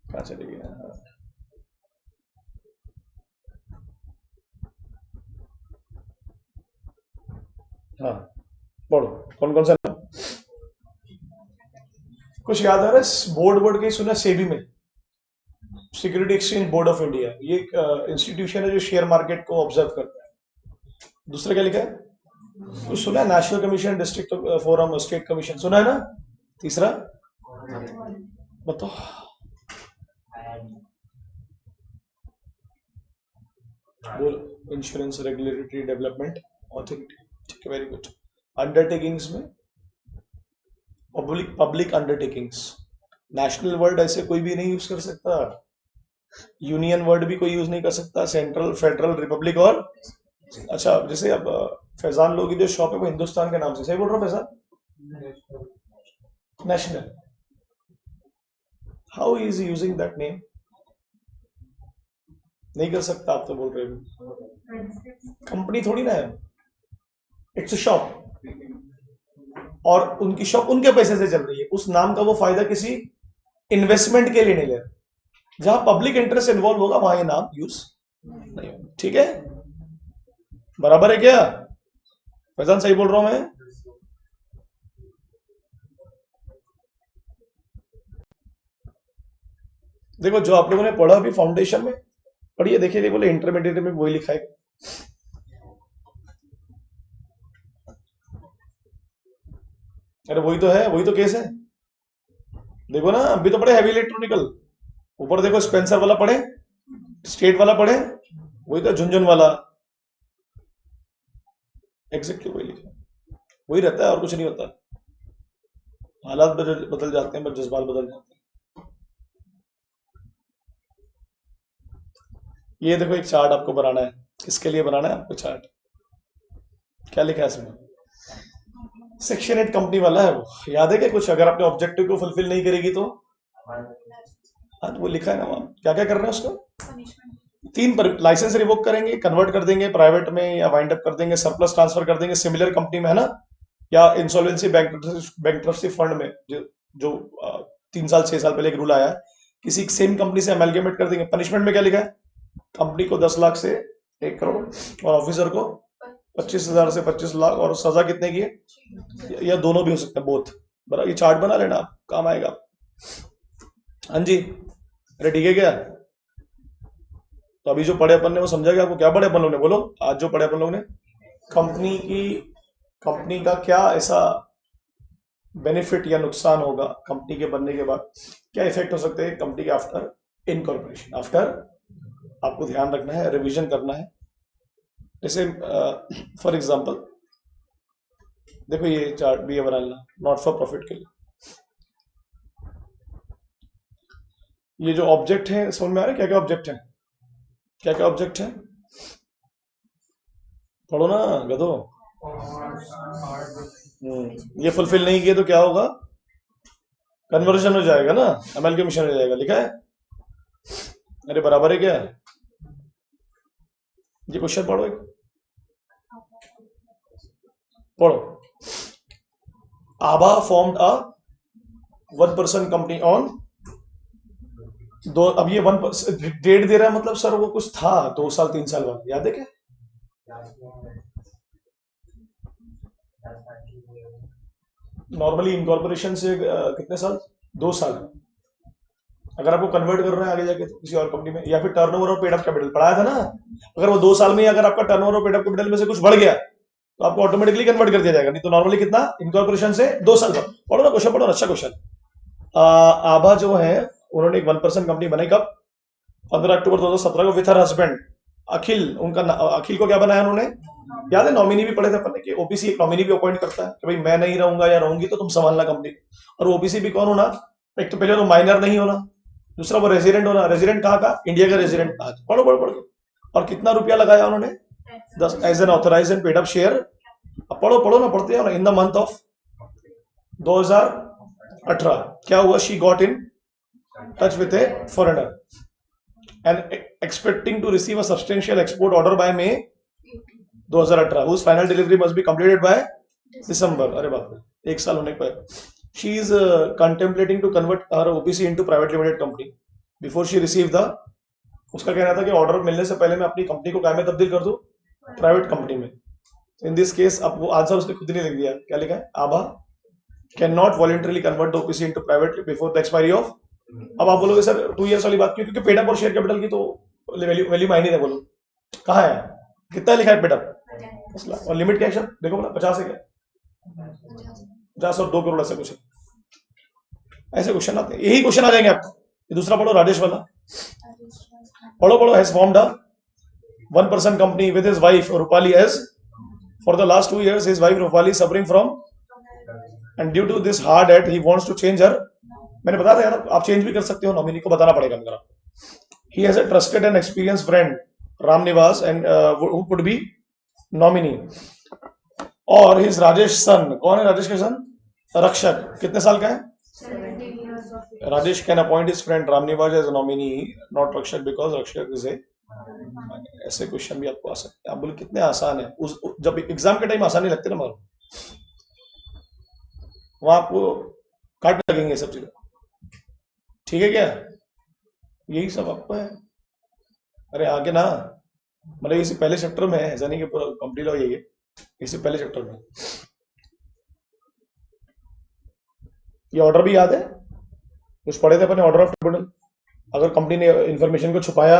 कहाँ चले गए? हाँ पढ़ो, कौन कौन सा नाम कुछ याद आ रहा है? बोर्ड के सुना, सेबी में, security exchange board of India, ये एक इंस्टीट्यूशन है जो शेयर मार्केट को ऑब्जर्व करता है। दूसरा क्या लिखा है? कुछ सुना है? National commission, district forum, state commission, सुना है ना? तीसरा बताओ। बोल। इंश्योरेंस रेगुलेटरी डेवलपमेंट ऑथोरिटी, ठीक है, वेरी गुड। अंडरटेकिंग्स में पब्लिक अंडरटेकिंग्स, नेशनल वर्ड ऐसे कोई भी नहीं यूज कर सकता, यूनियन वर्ड भी कोई यूज नहीं कर सकता, सेंट्रल, फेडरल, रिपब्लिक और, अच्छा जैसे अब फैजान लोग की जो शॉप है वो हिंदुस्तान के नाम से, सही बोल रहा हूँ Faizan? National, how is using that name? नहीं कर सकता, आप तो बोल रहे हो। कंपनी थोड़ी ना है, इट्स अ शॉप, और उनकी शॉप उनके पैसे से चल रही है, उस नाम का वो फायदा किसी इन्वेस्टमेंट के लिए नहीं ले रहा। जहां पब्लिक इंटरेस्ट इन्वॉल्व होगा वहां ये नाम यूज नहीं होगा, ठीक है? बराबर है क्या फैजान? सही बोल रहा हूं मैं? देखो जो आप लोगों ने पढ़ा अभी फाउंडेशन में, पढ़िए, देखिए बोले इंटरमीडिएट में वही लिखा है। अरे वही तो है, वही तो केस है। देखो ना, अभी तो पढ़े हैवी इलेक्ट्रॉनिकल, ऊपर देखो स्पेंसर वाला पढ़े, स्टेट वाला पढ़े, वही तो झुंझुन वाला, एग्जैक्टली वही लिखा, वही रहता है और कुछ नहीं होता। हालात बदल जाते हैं बट जज्बात बदल जाते हैं। ये देखो एक चार्ट आपको बनाना है, किसके लिए बनाना है आपको चार्ट? क्या लिखा है इसमें? सेक्शन 8 कंपनी वाला है वो, याद है क्या कुछ? अगर आपने ऑब्जेक्टिव को फुलफिल नहीं करेगी तो, हाँ तो वो लिखा है ना वहां, क्या क्या करना है उसको? 3 पर लाइसेंस रिवोक करेंगे, कन्वर्ट कर देंगे प्राइवेट में, या वाइंड अप कर देंगे, सरप्लस ट्रांसफर कर देंगे सिमिलर कंपनी में, है ना? या इंसॉल्वेंसी बैंक्रप्सी फंड में, जो 3 साल 6 साल पहले एक रूल आया है, किसी सेम कंपनी से अमेलगेमेट कर देंगे। पनिशमेंट में क्या लिखा है? कंपनी को 10 लाख से 1 करोड़, और ऑफिसर को 25,000 से 25 लाख, और सजा कितने की है? या दोनों भी हो सकता है, बोथ। बराबर, ये चार्ट बना लेना, आप काम आएगा। हाँ जी, अरे ठीक है क्या? तो अभी जो पढ़े अपन ने वो समझा गया आपको? क्या पढ़े अपन लोग ने, बोलो आज जो पढ़े अपन लोग ने? कंपनी का क्या ऐसा बेनिफिट या नुकसान होगा कंपनी के बनने के बाद, क्या इफेक्ट हो सकते हैं कंपनी के आफ्टर इनकॉर्पोरेशन, आफ्टर, आपको ध्यान रखना है, रिवीजन करना है। जैसे फॉर एग्जांपल देखो ये चार्ट भी बना लेना, नॉट फॉर प्रॉफिट के लिए। ये जो ऑब्जेक्ट है समझ में आ रहा है? क्या क्या ऑब्जेक्ट है, क्या क्या ऑब्जेक्ट है? पढ़ो ना गधो। ये फुलफिल नहीं किए तो क्या होगा? कन्वर्जन हो जाएगा ना, अमेलगेमेशन हो जाएगा, लिखा है। अरे बराबर है क्या? ये क्वेश्चन पढ़ो, एक पढ़ो। आभा formed a 1-person company on अब ये 1 डेट दे रहा है, मतलब सर वो कुछ था 2 साल 3 साल बाद, याद है क्या? नॉर्मली इनकॉर्पोरेशन से कितने साल? 2 साल। अगर आपको कन्वर्ट कर रहे हैं आगे जाके तो किसी और कंपनी में, या फिर टर्नओवर और पेड अप कैपिटल पढ़ाया था ना, अगर वो 2 साल में ही अगर आपका टर्नओवर और पेड अप कैपिटल में से कुछ बढ़ गया तो आपको ऑटोमेटिकली कन्वर्ट कर दिया जाएगा, नहीं तो नॉर्मली कितना? इनकॉर्पोरेशन से 2 साल का। पढ़ो ना क्वेश्चन, पढ़ो, अच्छा क्वेश्चन। आभा जो है उन्होंने एक 1% कंपनी बनाई कब? 15 अक्टूबर 2017 को विथ हर हस्बैंड अखिल। अखिल को क्या बनाया उन्होंने? याद है, नॉमिनी भी पढ़े थे अपन ने, ओपीसी एक नॉमिनी भी अपॉइंट करता है कि भाई मैं नहीं रहूंगा या रहूंगी तो तुम संभालना कंपनी। और ओबीसी भी कौन होना? एक तो पहले तो माइनर नहीं होना, दूसरा वो रेजिडेंट होना। रेजिडेंट कहाँ का? इंडिया का रेजिडेंट। पढ़ो पढ़ो पढ़ो। और कितना रुपया लगाया उन्होंने? 10 as an authorise and paid up share. अब पढ़ो पढ़ो ना, पढ़ते हो ना। इन द मंथ ऑफ 2018 क्या हुआ? She got in touch with A foreigner and expecting to receive a substantial export order by May 2018, whose final delivery must be completed by December. अरे बाप रे, 1 साल होने पर she is contemplating to convert her OPC into private limited company before she receive the, उसका कहना था कि ऑर्डर मिलने से पहले मैं अपनी कंपनी को क्या में तब्दील कर दूं? प्राइवेट कंपनी में। इन दिस केस अब वो आंसर उसने खुद नहीं लिख दिया, क्या लिखा है? Abha can not voluntarily convert the OPC into private before the expiry of. अब आप बोलोगे सर 2 इयर्स वाली बात क्यों? क्योंकि पेड अप और शेयर कैपिटल की तो वैल्यू मायने नहीं। बोलो कहाँ है, कितना लिखा है पेड अप? और लिमिट क्या है सर? देखो ना, 50 है क्या? 50 और 2 करोड़, ऐसा कुछ ऐसे क्वेश्चन आते हैं, यही क्वेश्चन आ जाएंगे आपको। दूसरा पढ़ो, राजेश वाला पढ़ो पढ़ो। Has formed a 1% company with his wife Rupali as for the last 2 years his wife Rupali suffering from and due to this hard at he wants to change her. मैंने बताया था यार, आप चेंज भी कर सकते हो, नॉमिनी को बताना पड़ेगा मेरा। He has a trusted and experience friend Ramniwas and who could be nominee. और हिज राजेश सन, कौन है राजेश का सन? रक्षक। कितने साल का है?
17 years of
Rajesh can appoint his friend Ramnivas as nominee not Rakshak because Rakshak is a. ऐसे क्वेश्चन भी आपको आ सकते हैं। आप बोले कितने आसान है, जब एग्जाम के टाइम आसान नहीं लगते ना मगर, वहां आपको काट लगेंगे सब चीजें। ठीक है क्या? यही सब आपको है। अरे आगे ना, मतलब इसी पहले चैप्टर में है, ऐसा नहीं कि पूरा कंप्लीट हो। यही है, इसी पहले चैप्टर में। ये ऑर्डर भी याद है, कुछ पढ़े थे अपने, ऑर्डर ऑफ ट्रिब्यूनल। अगर कंपनी ने इंफॉर्मेशन को छुपाया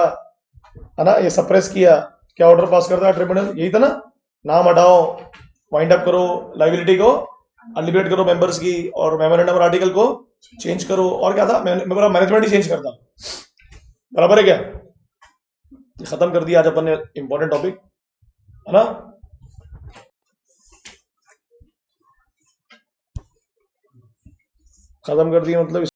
है ना, ये सप्रेस किया, क्या ऑर्डर पास करता है ट्रिब्यूनल? यही था ना, नाम हटाओ, वाइंड अप करो, लाइबिलिटी को अनलिमिटेड करो मेंबर्स की, और मेमोरेंडम और आर्टिकल को चेंज करो। और क्या था? मैनेजमेंट ही चेंज करता। बराबर है क्या? खत्म कर दिया आज अपन ने इंपॉर्टेंट टॉपिक, है ना। खत्म कर दिया मतलब